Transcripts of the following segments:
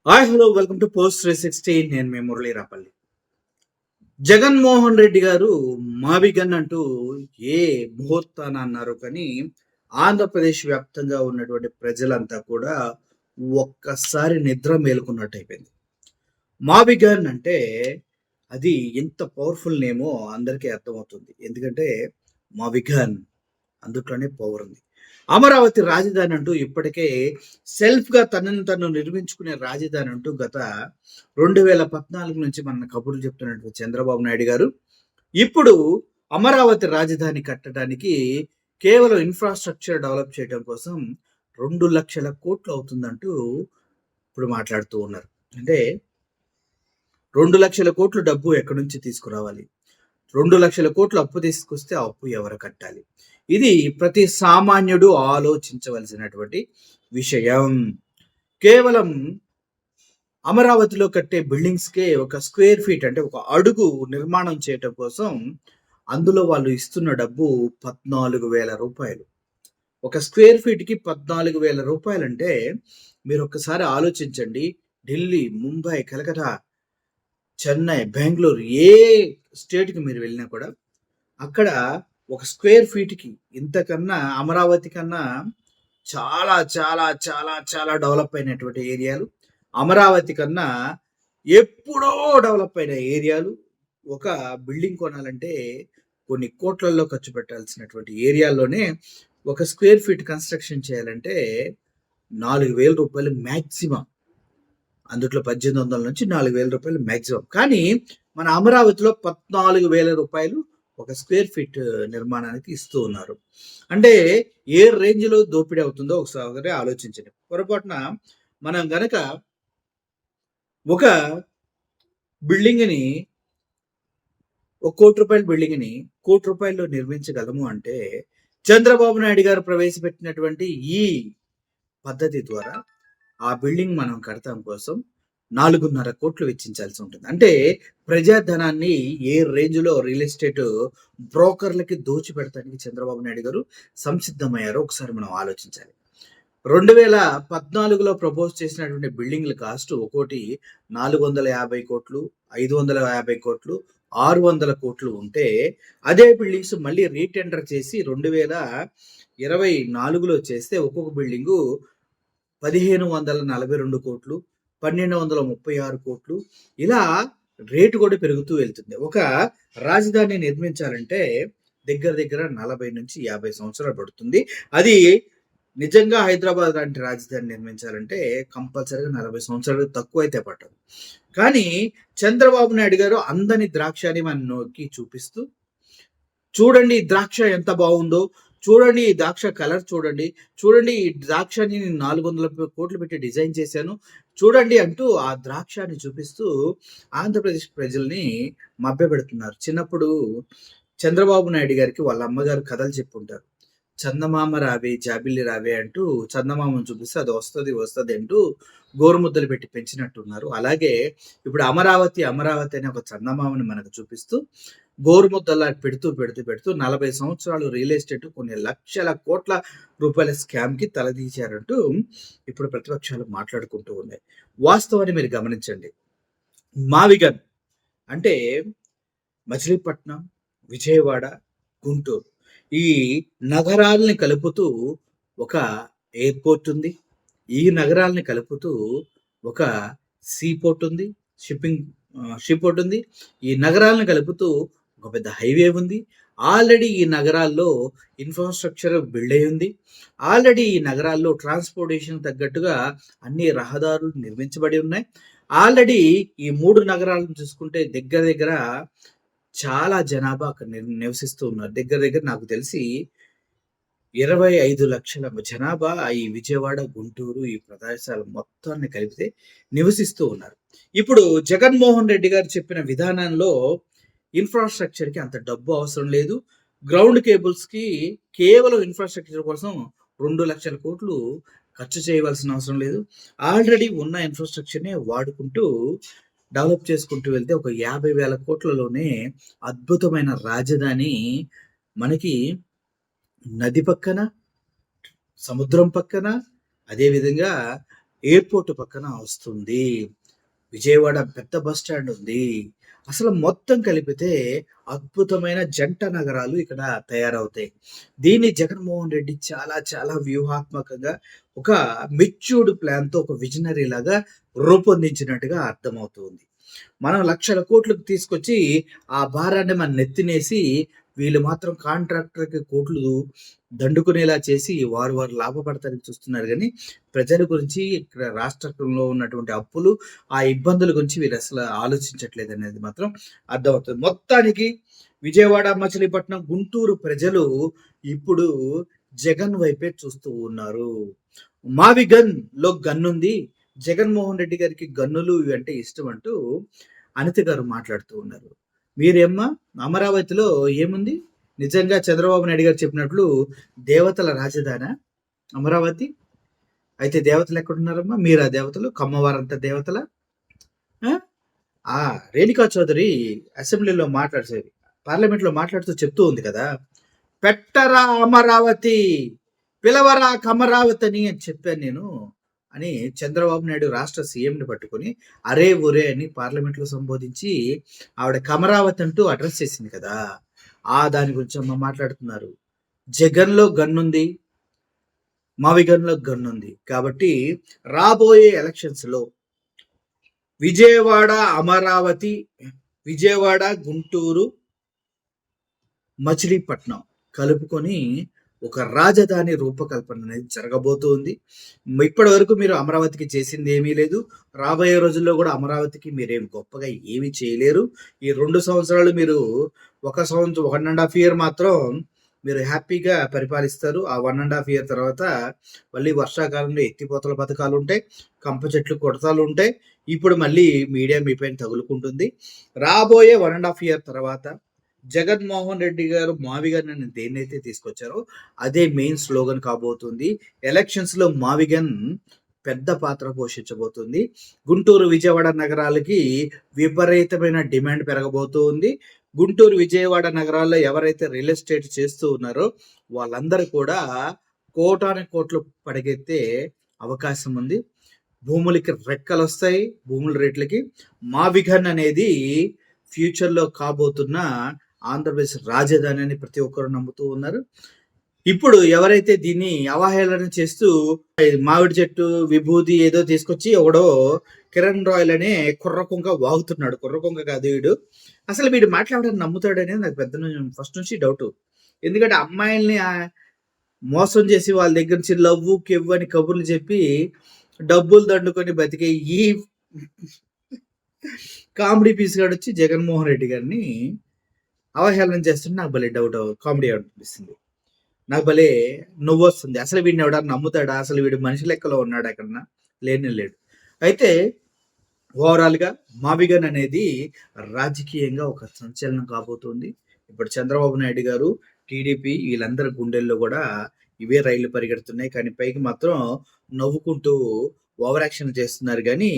Hi hello welcome to post 360. నేను మీ మురళీ రాపల్లి. జగన్మోహన్ రెడ్డి గారు మావిగన్ అంటూ ఏ ముహూర్తాన అన్నారు కానీ ఆంధ్రప్రదేశ్ వ్యాప్తంగా ఉన్నటువంటి ప్రజలంతా కూడా ఒక్కసారి నిద్ర మేలుకున్నట్టు అయిపోయింది. మావిగన్ అంటే అది ఎంత పవర్ఫుల్ నేమో అందరికీ అర్థమవుతుంది. ఎందుకంటే మావిగన్ అందుట్లోనే పవర్ ఉంది. అమరావతి రాజధాని అంటూ ఇప్పటికే సెల్ఫ్‌గా తనను తను నిర్మించుకునే రాజధాని అంటూ గత 2014 నుంచి మన కబుర్లు చెప్తున్నటువంటి చంద్రబాబు నాయుడు గారు, ఇప్పుడు అమరావతి రాజధాని కట్టడానికి కేవలం ఇన్‌ఫ్రాస్ట్రక్చర్ డెవలప్ చేయడం కోసం 2,00,000 కోట్లు అవుతుందంటూ ఇప్పుడు మాట్లాడుతూ ఉన్నారు. అంటే 2,00,000 కోట్లు డబ్బు ఎక్కడి నుంచి తీసుకురావాలి? 2,00,000 కోట్లు అప్పు తీసుకొస్తే ఆ అప్పు ఎవరు కట్టాలి? ఇది ప్రతి సామాన్యుడు ఆలోచించవలసినటువంటి విషయం. కేవలం అమరావతిలో కట్టే బిల్డింగ్స్‌కే ఒక స్క్వేర్ ఫీట్ అంటే ఒక అడుగు నిర్మాణం చేయటం కోసం అందులో వాళ్ళు ఇస్తున్న డబ్బు రూ. 14,000. ఒక స్క్వేర్ ఫీట్‌కి రూ. 14,000 అంటే మీరు ఒక్కసారి ఆలోచించండి. ఢిల్లీ, ముంబై, కలకత్తా, చెన్నై, బెంగుళూరు ఏ స్టేట్‌కి మీరు వెళ్ళినా కూడా అక్కడ ఒక స్క్వేర్ ఫీట్‌కి ఇంతకన్నా అమరావతి కన్నా చాలా చాలా చాలా చాలా డెవలప్ అయినటువంటి ఏరియాలు. అమరావతి కన్నా ఎప్పుడో డెవలప్ అయిన ఏరియాలు. ఒక బిల్డింగ్ కొనాలంటే కొన్ని కోట్లల్లో ఖర్చు పెట్టాల్సినటువంటి ఏరియాల్లోనే ఒక స్క్వేర్ ఫీట్ కన్‌స్ట్రక్షన్ చేయాలంటే రూ. 4,000 మాక్సిమం. అందుట్లో 1800 నుంచి రూ. 4,000 మాక్సిమం. కానీ మన అమరావతిలో రూ. 14,000 ఒక స్క్వేర్ ఫీట్ నిర్మాణానికి ఇస్తూ ఉన్నారు. అంటే ఏ రేంజ్‌లో దోపిడీ అవుతుందో ఒకసారి ఆలోచించండి. పొరపాటున మనం గనక ఒక బిల్డింగ్‌ని రూ. 1,00,00,000 బిల్డింగ్‌ని రూ. 1,00,00,000లో నిర్మించగలము అంటే చంద్రబాబు నాయుడు గారు ప్రవేశపెట్టినటువంటి ఈ పద్ధతి ద్వారా ఆ బిల్డింగ్ మనం కడతాం కోసం 4,500,00,000 వెచ్చించాల్సి ఉంటుంది. అంటే ప్రజాధనాన్ని ఏ రేంజ్‌లో రియల్ ఎస్టేట్ బ్రోకర్‌లకి దోచిపెడతానికి చంద్రబాబు నాయుడు గారు సంసిద్ధమయ్యారో ఒకసారి మనం ఆలోచించాలి. 2014లో ప్రపోజ్ చేసినటువంటి బిల్డింగ్‌ల కాస్ట్ ఒక్కోటి 450,00,00,000, 550,00,00,000, 600,00,00,000 ఉంటే అదే బిల్డింగ్స్ మళ్ళీ రీటెండర్ చేసి 2024లో చేస్తే ఒక్కొక్క బిల్డింగు 1,542,00,00,000, 1,236,00,00,000 ఇలా రేటు కూడా పెరుగుతూ వెళ్తుంది. ఒక రాజధాని నిర్మించాలంటే దగ్గర దగ్గర 40-50 సంవత్సరాలు పడుతుంది. అది నిజంగా హైదరాబాద్ లాంటి రాజధాని నిర్మించాలంటే కంపల్సరీగా 40 సంవత్సరాలు తక్కువైతే పట్టదు. కానీ చంద్రబాబు నాయుడు గారు అందని ద్రాక్షని మన నోకి చూపిస్తూ, చూడండి ఈ ద్రాక్ష ఎంత బాగుందో, చూడండి ఈ ద్రాక్ష కలర్ చూడండి, చూడండి ఈ ద్రాక్షని నేను 400 కోట్లు పెట్టి డిజైన్ చేశాను, చూడండి అంటూ ఆ ద్రాక్షని చూపిస్తూ ఆంధ్రప్రదేశ్ ప్రజల్ని మభ్యపెడుతున్నారు. చిన్నప్పుడు చంద్రబాబు నాయుడు గారికి వాళ్ళ అమ్మగారు కథలు చెప్పుంటారు. చందమామ రావే జాబిల్లి రావే అంటూ చందమామను చూపిస్తే అది వస్తది వస్తది అంటూ గోరుముద్దలు పెట్టి పెంచినట్టున్నారు. అలాగే ఇప్పుడు అమరావతి అమరావతి అనే ఒక చందమామని మనకు చూపిస్తూ గోరుముద్దలా పెడుతూ పెడుతూ పెడుతూ 40 సంవత్సరాలు రియల్ ఎస్టేట్ కొన్ని లక్షల కోట్ల రూపాయల స్కామ్‌కి తలదీశారంటూ ఇప్పుడు ప్రతిపక్షాలు మాట్లాడుకుంటూ ఉన్నాయి. వాస్తవాన్ని మీరు గమనించండి. మావిగన్ అంటే మచిలీపట్నం, విజయవాడ, గుంటూరు ఈ నగరాల్ని కలుపుతూ ఒక ఎయిర్‌పోర్ట్ ఉంది. ఈ నగరాల్ని కలుపుతూ ఒక సీపోర్ట్ ఉంది. షిపోర్ట్ ఉంది. ఈ నగరాలను కలుపుతూ ఒక పెద్ద హైవే ఉంది. ఆల్రెడీ ఈ నగరాల్లో ఇన్‌ఫ్రాస్ట్రక్చర్ బిల్డ్ అయ్యి ఉంది. ఆల్రెడీ ఈ నగరాల్లో ట్రాన్స్‌పోర్టేషన్ తగ్గట్టుగా అన్ని రహదారులు నిర్మించబడి ఉన్నాయి. ఆల్రెడీ ఈ 3 నగరాలను చూసుకుంటే దగ్గర దగ్గర చాలా జనాభా అక్కడ నివసిస్తూ ఉన్నారు. దగ్గర దగ్గర నాకు తెలిసి 25,00,000 జనాభా ఈ విజయవాడ, గుంటూరు ఈ ప్రదేశాలు మొత్తాన్ని కలిపితే నివసిస్తూ ఉన్నారు. ఇప్పుడు జగన్మోహన్ రెడ్డి గారు చెప్పిన విధానంలో ఇన్‌ఫ్రాస్ట్రక్చర్‌కి అంత డబ్బు అవసరం లేదు. గ్రౌండ్ కేబుల్స్‌కి కేవలం ఇన్‌ఫ్రాస్ట్రక్చర్ కోసం 2,00,000 కోట్లు ఖర్చు చేయవలసిన అవసరం లేదు. ఆల్రెడీ ఉన్న ఇన్‌ఫ్రాస్ట్రక్చర్‌నే వాడుకుంటూ డెవలప్ చేసుకుంటూ వెళ్తే ఒక 50,000 కోట్లలోనే అద్భుతమైన రాజధాని మనకి నది పక్కన, సముద్రం పక్కన, అదేవిధంగా ఎయిర్‌పోర్ట్ పక్కన వస్తుంది. విజయవాడ పెద్ద బస్ స్టాండ్ ఉంది. అసలు మొత్తం కలిపితే అద్భుతమైన జంట నగరాలు ఇక్కడ తయారవుతాయి. దీన్ని జగన్మోహన్ రెడ్డి చాలా చాలా వ్యూహాత్మకంగా ఒక మెచ్యూర్డ్ ప్లాన్‌తో ఒక విజనరీ లాగా రూపొందించినట్టుగా అర్థమవుతుంది. మనం లక్షల కోట్లకు తీసుకొచ్చి ఆ భారాన్ని మన నెత్తినేసి వీళ్ళు మాత్రం కాంట్రాక్టర్‌కి కోట్లు దండుకునేలా చేసి వారు లాభపడతానికి చూస్తున్నారు గానీ, ప్రజల గురించి ఇక్కడ రాష్ట్రంలో ఉన్నటువంటి అప్పులు, ఆ ఇబ్బందుల గురించి వీరసల ఆలోచించట్లేదనేది మాత్రం అర్థమవుతుంది. మొత్తానికి విజయవాడ, మచిలీపట్నం, గుంటూరు ప్రజలు ఇప్పుడు జగన్ వైపే చూస్తూ ఉన్నారు. మావి గన్‌లో గన్నుంది. జగన్మోహన్ రెడ్డి గారికి గన్నులు ఇవంటే ఇష్టం అంటూ అనిత గారు మాట్లాడుతూ ఉన్నారు. మీరేమ్మా అమరావతిలో ఏముంది? నిజంగా చంద్రబాబు నాయుడు గారు చెప్పినట్లు దేవతల రాజధానా అమరావతి? అయితే దేవతలు ఎక్కడున్నారమ్మా? మీరా దేవతలు? కమ్మవారంత దేవతల? రేణుకా చౌదరి అసెంబ్లీలో పార్లమెంట్లో మాట్లాడుతూ చెప్తూ ఉంది కదా, పెట్టరా అమరావతి, పిలవరా కమరావతి అని చెప్పాను నేను అని చంద్రబాబు నాయుడు రాష్ట్ర సీఎంని పట్టుకొని అరే ఒరే అని పార్లమెంట్లో సంబోధించి ఆవిడ కమరావతి అంటూ అడ్రస్ చేసింది కదా, దాని గురించి అమ్మ మాట్లాడుతున్నారు. జగన్లో గన్నుంది, మావిగన్లో గన్నుంది. కాబట్టి రాబోయే ఎలక్షన్స్లో విజయవాడ, అమరావతి, విజయవాడ, గుంటూరు, మచిలీపట్నం కలుపుకొని ఒక రాజధాని రూపకల్పన అనేది జరగబోతుంది. ఇప్పటి వరకు మీరు అమరావతికి చేసింది ఏమీ లేదు. రాబోయే రోజుల్లో కూడా అమరావతికి మీరేం గొప్పగా ఏమీ చేయలేరు. ఈ 2 సంవత్సరాలు మీరు 1.5 ఇయర్ మాత్రం మీరు హ్యాపీగా పరిపాలిస్తారు. ఆ 1.5 ఇయర్ తర్వాత మళ్ళీ వర్షాకాలంలో ఎత్తిపోతల పథకాలు ఉంటాయి, కంప చెట్లు కొడతాలు ఉంటాయి. ఇప్పుడు మళ్ళీ మీడియా మీ పైన తగులుకుంటుంది. రాబోయే 1.5 ఇయర్ తర్వాత జగన్మోహన్ రెడ్డి గారు మావిగన్ దేన్నైతే తీసుకొచ్చారో అదే మెయిన్ స్లోగన్ కాబోతుంది. ఎలక్షన్స్ లో మావిగన్ పెద్ద పాత్ర పోషించబోతుంది. గుంటూరు, విజయవాడ నగరాలకి విపరీతమైన డిమాండ్ పెరగబోతుంది. గుంటూరు, విజయవాడ నగరాల్లో ఎవరైతే రియల్ ఎస్టేట్ చేస్తూ ఉన్నారో వాళ్ళందరూ కూడా కోటాను కోట్లు పడగెత్తే అవకాశం ఉంది. భూములకి రెక్కలు వస్తాయి. భూముల రేట్లకి మావిగన్ అనేది ఫ్యూచర్లో కాబోతున్న ఆంధ్రప్రదేశ్ రాజధాని అని ప్రతి ఒక్కరు నమ్ముతూ ఉన్నారు. ఇప్పుడు ఎవరైతే దీన్ని అవహేళన చేస్తూ మామిడి చెట్టు విభూతి ఏదో తీసుకొచ్చి ఒకడో కిరణ్ రాయల్ అనే కుర్రకుంక వాగుతున్నాడు. కుర్రకుంక కాదు వీడు. అసలు వీడు మాట్లాడడానికి నమ్ముతాడనేది నాకు ఫస్ట్ నుంచి డౌట్. ఎందుకంటే అమ్మాయిల్ని మోసం చేసి వాళ్ళ దగ్గర నుంచి లవ్వు కెవ్వు అని కబుర్లు చెప్పి డబ్బులు దండుకొని బతికే ఈ కామెడీ పీస్ గాడు వచ్చి జగన్మోహన్ రెడ్డి గారిని అవహేళన చేస్తుంటే నాకు భలే డౌట్, కామెడీ అనిపిస్తుంది. నాకు భలే నువ్వు వస్తుంది. అసలు వీడిని ఎవడన్నా నమ్ముతాడా? అసలు వీడు మనిషి లెక్కలో ఉన్నాడు ఎక్కడన్నా? లేడు. అయితే ఓవరాల్గా మావిగన్ అనేది రాజకీయంగా ఒక సంచలనం కాబోతుంది. ఇప్పుడు చంద్రబాబు నాయుడు గారు, టీడీపీ వీళ్ళందరి గుండెల్లో కూడా ఇవే రైళ్లు పరిగెడుతున్నాయి. కానీ పైకి మాత్రం నవ్వుకుంటూ ఓవర్ యాక్షన్ చేస్తున్నారు. కానీ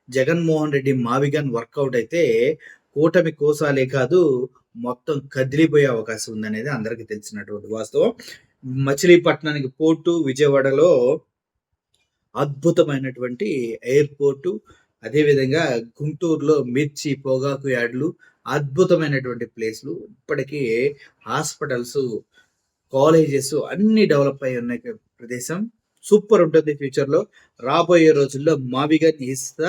జగన్మోహన్ రెడ్డి మావిగన్ వర్కౌట్ అయితే కూటమి కోసాలే కాదు మొత్తం కదిలిపోయే అవకాశం ఉందనేది అందరికీ తెలిసినటువంటి వాస్తవం. మచిలీపట్నానికి పోర్టు, విజయవాడలో అద్భుతమైనటువంటి ఎయిర్పోర్టు, అదేవిధంగా గుంటూరులో మిర్చి, పొగాకు యార్డులు, అద్భుతమైనటువంటి ప్లేస్లు, ఇప్పటికీ హాస్పిటల్స్, కాలేజెస్ అన్ని డెవలప్ అయి ఉన్న ప్రదేశం. సూపర్ ఉంటుంది ఫ్యూచర్లో. రాబోయే రోజుల్లో మావిగన్ ఈస్ ద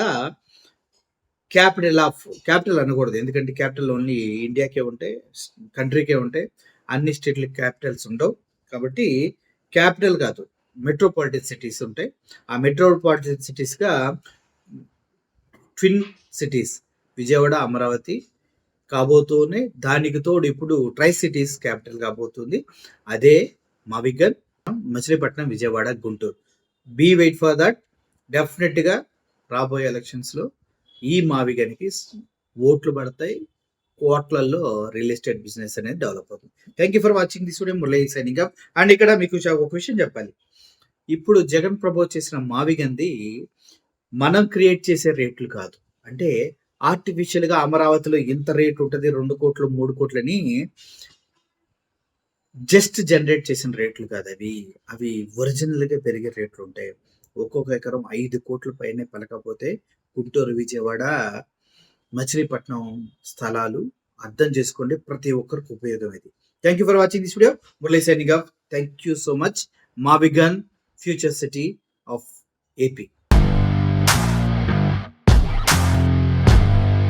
క్యాపిటల్ అనకూడదు, ఎందుకంటే క్యాపిటల్ ఓన్లీ ఇండియాకే ఉంటాయి, కంట్రీకే ఉంటాయి. అన్ని స్టేట్లకి క్యాపిటల్స్ ఉండవు. కాబట్టి క్యాపిటల్ కాదు, మెట్రోపాలిటన్ సిటీస్ ఉంటాయి. ఆ మెట్రోపాలిటన్ సిటీస్గా ట్విన్ సిటీస్ విజయవాడ, అమరావతి కాబోతూనే దానికి తోడు ఇప్పుడు ట్రై సిటీస్ క్యాపిటల్ కాబోతుంది. అదే మావిగన్, Machilipatnam, Vijayawada, Guntur. Be wait for that. డెఫినెట్గా రాబోయే ఎలక్షన్స్లో ఈ మావిగన్కి ఓట్లు పడతాయి. కోట్లలో రియల్ ఎస్టేట్ బిజినెస్ అనేది డెవలప్ అవుతుంది. Thank you for watching this video. Murali signing up. And ఇక్కడ మీకు ఒక విషయం చెప్పాలి. ఇప్పుడు జగన్ ప్రపోజ్ చేసిన మావిగన్ది మనం క్రియేట్ చేసే రేట్లు కాదు. అంటే ఆర్టిఫిషియల్గా అమరావతిలో ఇంత రేట్ ఉంటుంది, 2 కోట్లు 3 కోట్లని జస్ట్ జనరేట్ చేసిన రేట్లు కాదు. అవి ఒరిజినల్గా పెరిగే రేట్లు ఉంటాయి. ఒక్కొక్క ఎకరం 5 కోట్ల పైనే పలకపోతే గుంటూరు, విజయవాడ, మచిలీపట్నం స్థలాలు అర్థం చేసుకోండి. ప్రతి ఒక్కరికి ఉపయోగం ఇది. Thank you for watching this video. Murali signing off. Thank you so much. మావిగన్ ఫ్యూచర్ సిటీ ఆఫ్ ఏపీ.